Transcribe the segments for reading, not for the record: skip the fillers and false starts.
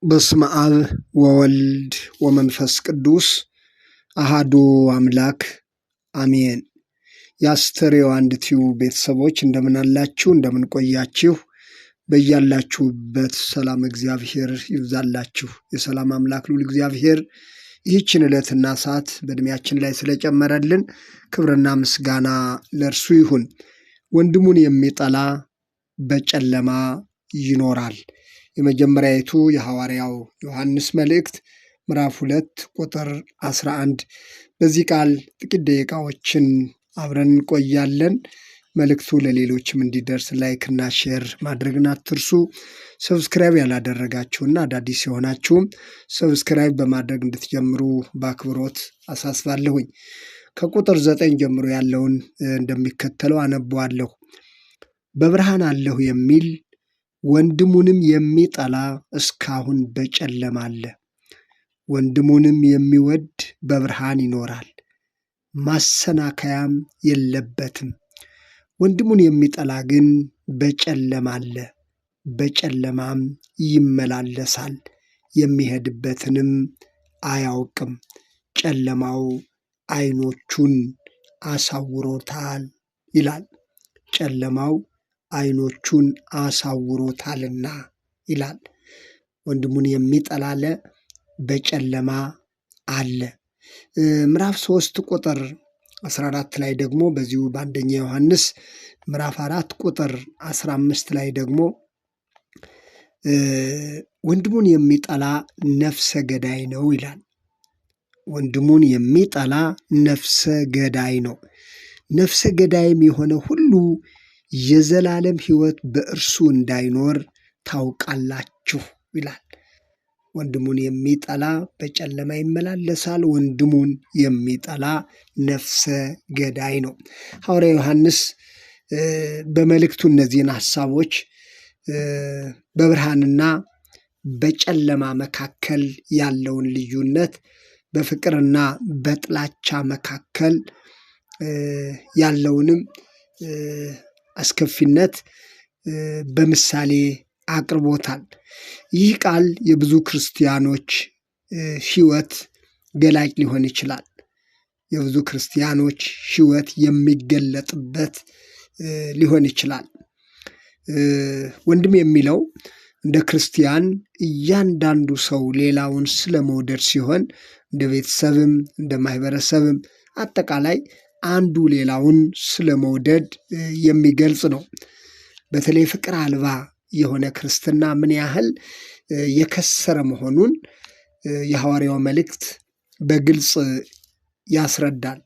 በስመ አብ ወወልድ ወመንፈስ ቅዱስ አሃዱ አምላክ አሜን። የአስተርእዮ አንድ ቲዩብ ቤተሰቦች እንደምን አላችሁ? እንደምን ቆያችሁ? በያላችሁበት ሰላም እግዚአብሔር ይብዛላችሁ። የሰላም አምላክ ልዑል እግዚአብሔር ይህችን ዕለትና ሰዓት በዕድሜያችን ላይ ስለጨመረልን ክብርና ምስጋና ለእርሱ ይሁን። ወንድሙን የሚጠላ በጨለማ ይኖራል። የመጀመሪያይቱ የሐዋርያው ዮሐንስ መልእክት ምዕራፍ 2 ቁጥር 11። በዚህ ቃል ጥቂት ደቂቃዎችን አብረን እንቆያለን። መልእክቱ ለሌሎችም እንዲደርስ ላይክና ሼር ማድረግን አትርሱ። ሰብስክራይብ ያላደረጋችሁና አዳዲስ የሆናችሁም ሰብስክራይብ በማድረግ እንድትጀምሩ በአክብሮት አሳስባለሁኝ። ከቁጥር 9 ጀምሮ ያለውን እንደሚከተለው አነበዋለሁ። በብርሃን አለሁ የሚል ወንድሙንም የሚጠላ እስካሁን በጨለማ አለ። ወንድሙንም የሚወድ በብርሃን ይኖራል፣ ማሰናከያም የለበትም። ወንድሙን የሚጠላ ግን በጨለማ አለ፣ በጨለማም ይመላለሳል፣ የሚሄድበትንም አያውቅም። ጨለማው ዓይኖቹን አሳውሮታል ይላል። ጨለማው ዓይኖቹን አሳውሮታልና ይላል። ወንድሙን የሚጠላለ በጨለማ አለ። ምዕራፍ 3 ቁጥር 14 ላይ ደግሞ በዚሁ በአንደኛ ዮሐንስ ምዕራፍ 4 ቁጥር 15 ላይ ደግሞ ወንድሙን የሚጠላ ነፍሰ ገዳይ ነው ይላል። ወንድሙን የሚጠላ ነፍሰ ገዳይ ነው። ነፍሰ ገዳይም የሆነ ሁሉ የዘላለም ሕይወት በእርሱ እንዳይኖር ታውቃላችሁ ይላል። ወንድሙን የሚጠላ በጨለማ ይመላለሳል። ወንድሙን የሚጠላ ነፍሰ ገዳይ ነው። ሐዋርያ ዮሐንስ በመልእክቱ እነዚህን ሐሳቦች በብርሃንና በጨለማ መካከል ያለውን ልዩነት፣ በፍቅርና በጥላቻ መካከል ያለውንም አስከፊነት በምሳሌ አቅርቦታል። ይህ ቃል የብዙ ክርስቲያኖች ሕይወት ገላጭ ሊሆን ይችላል። የብዙ ክርስቲያኖች ሕይወት የሚገለጥበት ሊሆን ይችላል። ወንድም የሚለው እንደ ክርስቲያን እያንዳንዱ ሰው ሌላውን ስለመውደድ ሲሆን እንደ ቤተሰብም እንደ ማህበረሰብም አጠቃላይ አንዱ ሌላውን ስለመውደድ የሚገልጽ ነው። በተለይ ፍቅር አልባ የሆነ ክርስትና ምን ያህል የከሰረ መሆኑን የሐዋርያው መልእክት በግልጽ ያስረዳል።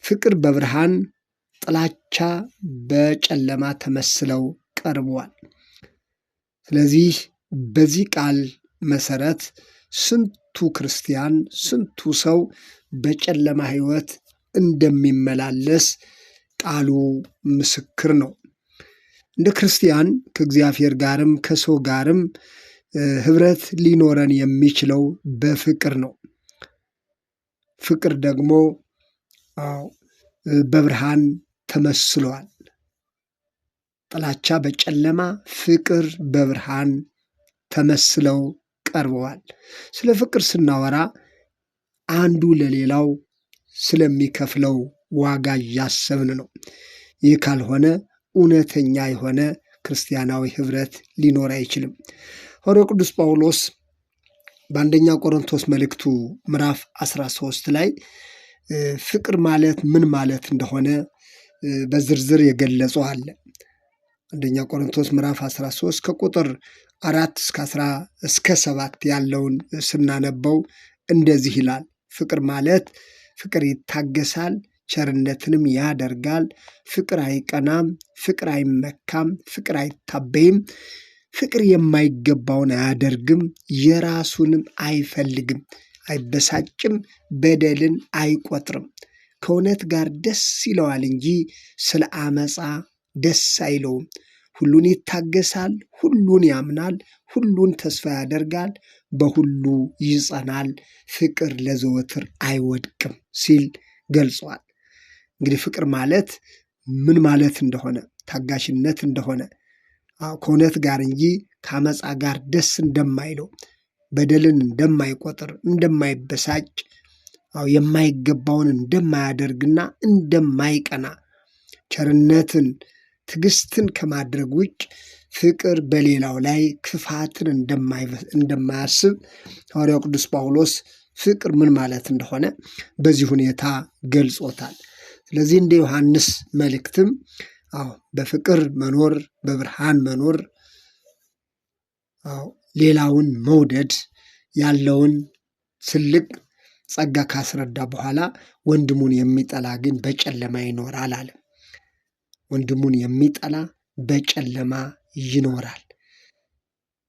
ፍቅር በብርሃን ጥላቻ በጨለማ ተመስለው ቀርበዋል። ስለዚህ በዚህ ቃል መሰረት ስንቱ ክርስቲያን ስንቱ ሰው በጨለማ ሕይወት እንደሚመላለስ ቃሉ ምስክር ነው። እንደ ክርስቲያን ከእግዚአብሔር ጋርም ከሰው ጋርም ኅብረት ሊኖረን የሚችለው በፍቅር ነው። ፍቅር ደግሞ በብርሃን ተመስሏል። ጥላቻ በጨለማ ፍቅር በብርሃን ተመስለው ቀርበዋል። ስለ ፍቅር ስናወራ አንዱ ለሌላው ስለሚከፍለው ዋጋ እያሰብን ነው። ይህ ካልሆነ እውነተኛ የሆነ ክርስቲያናዊ ኅብረት ሊኖር አይችልም። ሐዋርያው ቅዱስ ጳውሎስ በአንደኛ ቆሮንቶስ መልእክቱ ምዕራፍ 13 ላይ ፍቅር ማለት ምን ማለት እንደሆነ በዝርዝር የገለጸው አለ። አንደኛ ቆሮንቶስ ምዕራፍ 13 ከቁጥር 4 እስከ 7 ያለውን ስናነበው እንደዚህ ይላል። ፍቅር ማለት ፍቅር ይታገሳል፣ ቸርነትንም ያደርጋል፣ ፍቅር አይቀናም፣ ፍቅር አይመካም፣ ፍቅር አይታበይም፣ ፍቅር የማይገባውን አያደርግም፣ የራሱንም አይፈልግም፣ አይበሳጭም፣ በደልን አይቆጥርም፣ ከእውነት ጋር ደስ ይለዋል እንጂ ስለ አመፃ ደስ አይለውም። ሁሉን ይታገሳል፣ ሁሉን ያምናል፣ ሁሉን ተስፋ ያደርጋል፣ በሁሉ ይጸናል፣ ፍቅር ለዘወትር አይወድቅም ሲል ገልጿል። እንግዲህ ፍቅር ማለት ምን ማለት እንደሆነ፣ ታጋሽነት እንደሆነ ከእውነት ጋር እንጂ ከአመፃ ጋር ደስ እንደማይለው፣ በደልን እንደማይቆጥር፣ እንደማይበሳጭ፣ የማይገባውን እንደማያደርግና እንደማይቀና፣ ቸርነትን ትዕግስትን ከማድረግ ውጭ ፍቅር በሌላው ላይ ክፋትን እንደማያስብ ሐዋርያው ቅዱስ ጳውሎስ ፍቅር ምን ማለት እንደሆነ በዚህ ሁኔታ ገልጾታል። ስለዚህ እንደ ዮሐንስ መልእክትም በፍቅር መኖር፣ በብርሃን መኖር፣ ሌላውን መውደድ ያለውን ትልቅ ጸጋ ካስረዳ በኋላ ወንድሙን የሚጠላ ግን በጨለማ ይኖራል አለ። ወንድሙን የሚጠላ በጨለማ ይኖራል።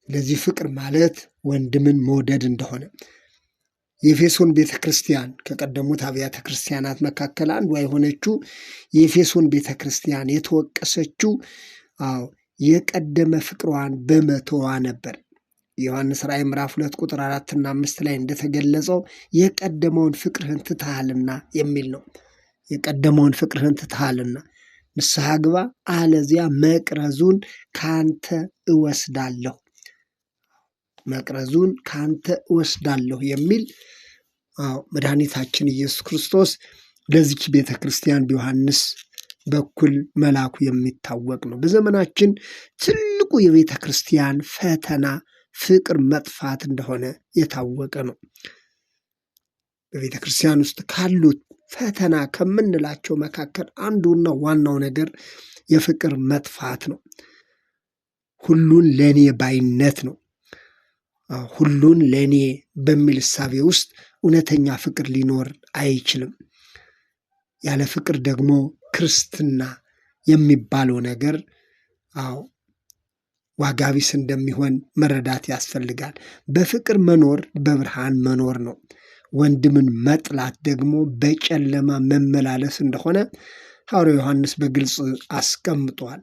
ስለዚህ ፍቅር ማለት ወንድምን መውደድ እንደሆነ የኤፌሶን ቤተ ክርስቲያን ከቀደሙት አብያተ ክርስቲያናት መካከል አንዷ የሆነችው የኤፌሶን ቤተ ክርስቲያን የተወቀሰችው የቀደመ ፍቅሯን በመተዋ ነበር። ዮሐንስ ራእይ ምዕራፍ 2 ቁጥር 4 እና 5 ላይ እንደተገለጸው የቀደመውን ፍቅርህን ትተሃልና የሚል ነው። የቀደመውን ፍቅርህን ትተሃልና ንስሐ ግባ፣ አለዚያ መቅረዙን ካንተ እወስዳለሁ፣ መቅረዙን ካንተ እወስዳለሁ የሚል መድኃኒታችን ኢየሱስ ክርስቶስ ለዚች ቤተ ክርስቲያን በዮሐንስ በኩል መላኩ የሚታወቅ ነው። በዘመናችን ትልቁ የቤተ ክርስቲያን ፈተና ፍቅር መጥፋት እንደሆነ የታወቀ ነው። በቤተ ክርስቲያን ውስጥ ካሉት ፈተና ከምንላቸው መካከል አንዱና ዋናው ነገር የፍቅር መጥፋት ነው። ሁሉን ለእኔ ባይነት ነው። ሁሉን ለእኔ በሚል እሳቤ ውስጥ እውነተኛ ፍቅር ሊኖር አይችልም። ያለ ፍቅር ደግሞ ክርስትና የሚባለው ነገር ዋጋ ቢስ እንደሚሆን መረዳት ያስፈልጋል። በፍቅር መኖር በብርሃን መኖር ነው። ወንድምን መጥላት ደግሞ በጨለማ መመላለስ እንደሆነ ሐዋርያው ዮሐንስ በግልጽ አስቀምጧል።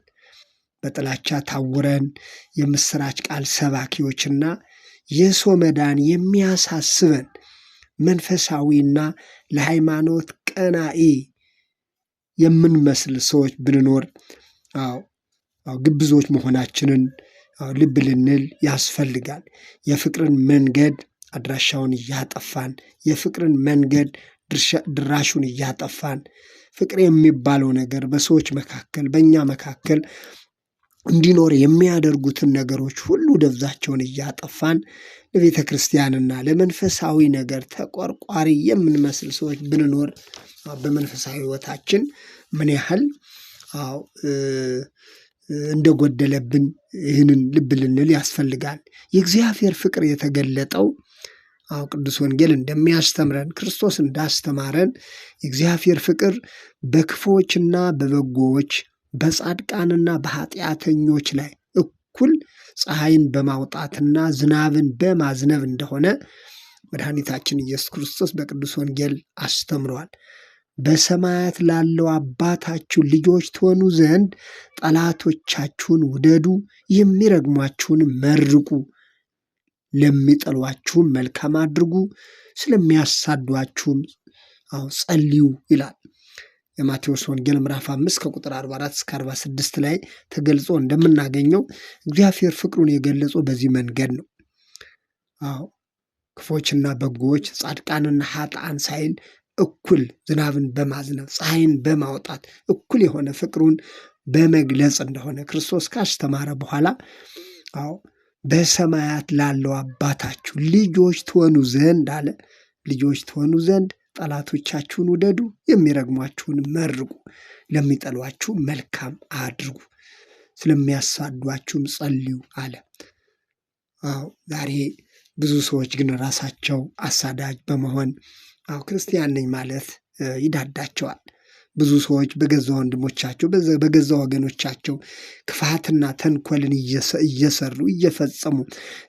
በጥላቻ ታውረን የምስራች ቃል ሰባኪዎችና የሰው መዳን የሚያሳስበን መንፈሳዊና ለሃይማኖት ቀናኢ የምንመስል ሰዎች ብንኖር ግብዞች መሆናችንን ልብ ልንል ያስፈልጋል። የፍቅርን መንገድ አድራሻውን እያጠፋን፣ የፍቅርን መንገድ ድራሹን እያጠፋን፣ ፍቅር የሚባለው ነገር በሰዎች መካከል በእኛ መካከል እንዲኖር የሚያደርጉትን ነገሮች ሁሉ ደብዛቸውን እያጠፋን ለቤተ ክርስቲያንና ለመንፈሳዊ ነገር ተቆርቋሪ የምንመስል ሰዎች ብንኖር በመንፈሳዊ ሕይወታችን ምን ያህል እንደጎደለብን ይህንን ልብ ልንል ያስፈልጋል። የእግዚአብሔር ፍቅር የተገለጠው ቅዱስ ወንጌል እንደሚያስተምረን ክርስቶስ እንዳስተማረን የእግዚአብሔር ፍቅር በክፉዎችና በበጎዎች በጻድቃንና በኃጢአተኞች ላይ እኩል ፀሐይን በማውጣትና ዝናብን በማዝነብ እንደሆነ መድኃኒታችን ኢየሱስ ክርስቶስ በቅዱስ ወንጌል አስተምረዋል። በሰማያት ላለው አባታችሁ ልጆች ትሆኑ ዘንድ ጠላቶቻችሁን ውደዱ፣ የሚረግሟችሁን መርቁ፣ ለሚጠሏችሁም መልካም አድርጉ፣ ስለሚያሳዷችሁም ጸልዩ ይላል። የማቴዎስ ወንጌል ምዕራፍ 5 ከቁጥር 44 እስከ 46 ላይ ተገልጾ እንደምናገኘው እግዚአብሔር ፍቅሩን የገለጸው በዚህ መንገድ ነው። ክፎችና በጎዎች ጻድቃንና ኃጥአን ሳይል እኩል ዝናብን በማዝነብ ፀሐይን በማውጣት እኩል የሆነ ፍቅሩን በመግለጽ እንደሆነ ክርስቶስ ካስተማረ በኋላ በሰማያት ላለው አባታችሁ ልጆች ትሆኑ ዘንድ አለ። ልጆች ትሆኑ ዘንድ ጠላቶቻችሁን ውደዱ፣ የሚረግሟችሁን መርቁ፣ ለሚጠሏችሁ መልካም አድርጉ፣ ስለሚያሳዷችሁም ጸልዩ አለ። ዛሬ ብዙ ሰዎች ግን ራሳቸው አሳዳጅ በመሆን ክርስቲያን ነኝ ማለት ይዳዳቸዋል። ብዙ ሰዎች በገዛ ወንድሞቻቸው በገዛ ወገኖቻቸው ክፋትና ተንኮልን እየሰሩ እየፈጸሙ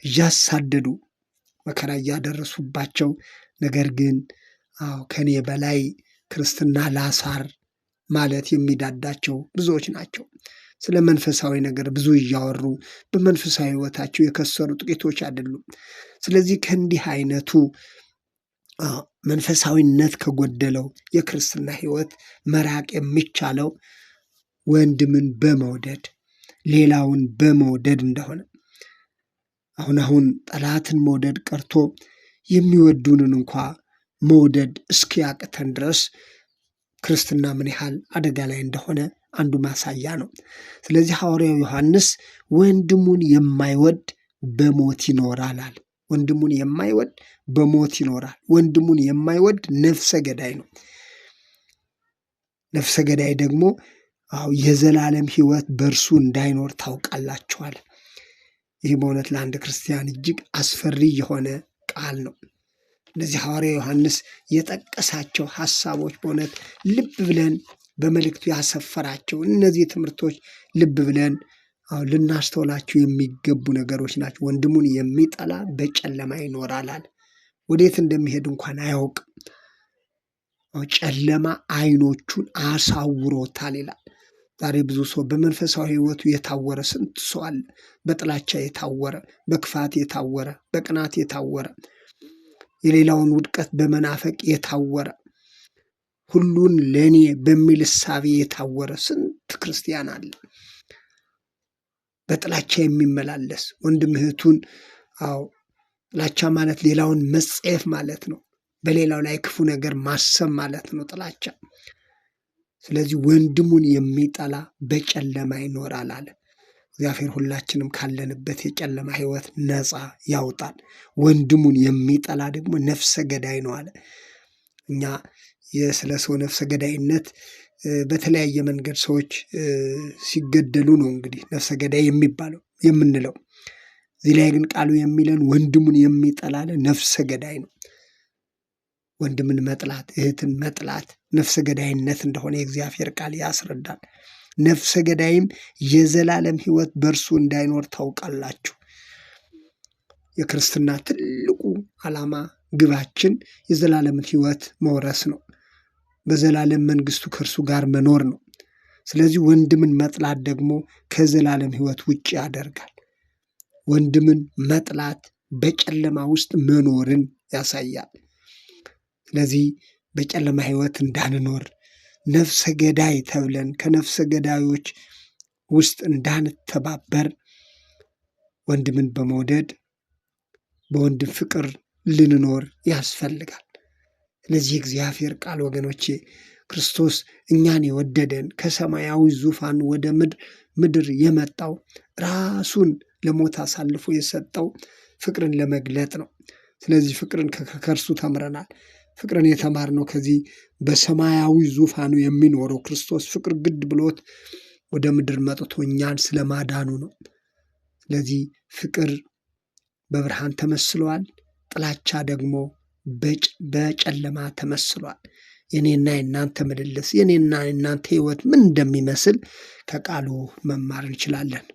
እያሳደዱ መከራ እያደረሱባቸው፣ ነገር ግን ከኔ በላይ ክርስትና ላሳር ማለት የሚዳዳቸው ብዙዎች ናቸው። ስለ መንፈሳዊ ነገር ብዙ እያወሩ በመንፈሳዊ ሕይወታቸው የከሰሩ ጥቂቶች አይደሉም። ስለዚህ ከእንዲህ አይነቱ መንፈሳዊነት ከጎደለው የክርስትና ሕይወት መራቅ የሚቻለው ወንድምን በመውደድ ሌላውን በመውደድ እንደሆነ አሁን ጠላትን መውደድ ቀርቶ የሚወዱንን እንኳ መውደድ እስኪያቅተን ድረስ ክርስትና ምን ያህል አደጋ ላይ እንደሆነ አንዱ ማሳያ ነው። ስለዚህ ሐዋርያው ዮሐንስ ወንድሙን የማይወድ በሞት ይኖራል አለ። ወንድሙን የማይወድ በሞት ይኖራል። ወንድሙን የማይወድ ነፍሰ ገዳይ ነው። ነፍሰ ገዳይ ደግሞ የዘላለም ሕይወት በእርሱ እንዳይኖር ታውቃላችኋል። ይህ በእውነት ለአንድ ክርስቲያን እጅግ አስፈሪ የሆነ ቃል ነው። እነዚህ ሐዋርያ ዮሐንስ የጠቀሳቸው ሐሳቦች በእውነት ልብ ብለን በመልእክቱ ያሰፈራቸው እነዚህ ትምህርቶች ልብ ብለን ልናስተውላቸው የሚገቡ ነገሮች ናቸው። ወንድሙን የሚጠላ በጨለማ ይኖራል። ወዴት እንደሚሄድ እንኳን አያውቅም። ጨለማ ዓይኖቹን አሳውሮታል ይላል። ዛሬ ብዙ ሰው በመንፈሳዊ ሕይወቱ የታወረ ስንት ሰው አለ። በጥላቻ የታወረ፣ በክፋት የታወረ፣ በቅናት የታወረ፣ የሌላውን ውድቀት በመናፈቅ የታወረ፣ ሁሉን ለእኔ በሚል እሳቤ የታወረ ስንት ክርስቲያን አለ። በጥላቻ የሚመላለስ ወንድም እህቱን ጥላቻ ማለት ሌላውን መጸየፍ ማለት ነው። በሌላው ላይ ክፉ ነገር ማሰብ ማለት ነው ጥላቻ። ስለዚህ ወንድሙን የሚጠላ በጨለማ ይኖራል አለ። እግዚአብሔር ሁላችንም ካለንበት የጨለማ ሕይወት ነፃ ያውጣል። ወንድሙን የሚጠላ ደግሞ ነፍሰ ገዳይ ነው አለ። እኛ ስለ ሰው ነፍሰ ገዳይነት በተለያየ መንገድ ሰዎች ሲገደሉ ነው እንግዲህ ነፍሰ ገዳይ የሚባለው የምንለው። እዚህ ላይ ግን ቃሉ የሚለን ወንድሙን የሚጠላ ነፍሰ ገዳይ ነው። ወንድምን መጥላት፣ እህትን መጥላት ነፍሰ ገዳይነት እንደሆነ የእግዚአብሔር ቃል ያስረዳል። ነፍሰ ገዳይም የዘላለም ሕይወት በእርሱ እንዳይኖር ታውቃላችሁ። የክርስትና ትልቁ ዓላማ ግባችን የዘላለምን ሕይወት መውረስ ነው። በዘላለም መንግስቱ ከእርሱ ጋር መኖር ነው። ስለዚህ ወንድምን መጥላት ደግሞ ከዘላለም ሕይወት ውጭ ያደርጋል። ወንድምን መጥላት በጨለማ ውስጥ መኖርን ያሳያል። ስለዚህ በጨለማ ሕይወት እንዳንኖር ነፍሰ ገዳይ ተብለን ከነፍሰ ገዳዮች ውስጥ እንዳንተባበር ወንድምን በመውደድ በወንድም ፍቅር ልንኖር ያስፈልጋል። ስለዚህ እግዚአብሔር ቃል ወገኖቼ ክርስቶስ እኛን የወደደን ከሰማያዊ ዙፋን ወደ ምድር የመጣው ራሱን ለሞት አሳልፎ የሰጠው ፍቅርን ለመግለጥ ነው። ስለዚህ ፍቅርን ከእርሱ ተምረናል። ፍቅርን የተማርነው ከዚህ በሰማያዊ ዙፋኑ የሚኖረው ክርስቶስ ፍቅር ግድ ብሎት ወደ ምድር መጥቶ እኛን ስለማዳኑ ነው። ስለዚህ ፍቅር በብርሃን ተመስሏል፣ ጥላቻ ደግሞ በጨለማ ተመስሏል። የኔና የናንተ ምልልስ፣ የኔና የናንተ ሕይወት ምን እንደሚመስል ከቃሉ መማር እንችላለን።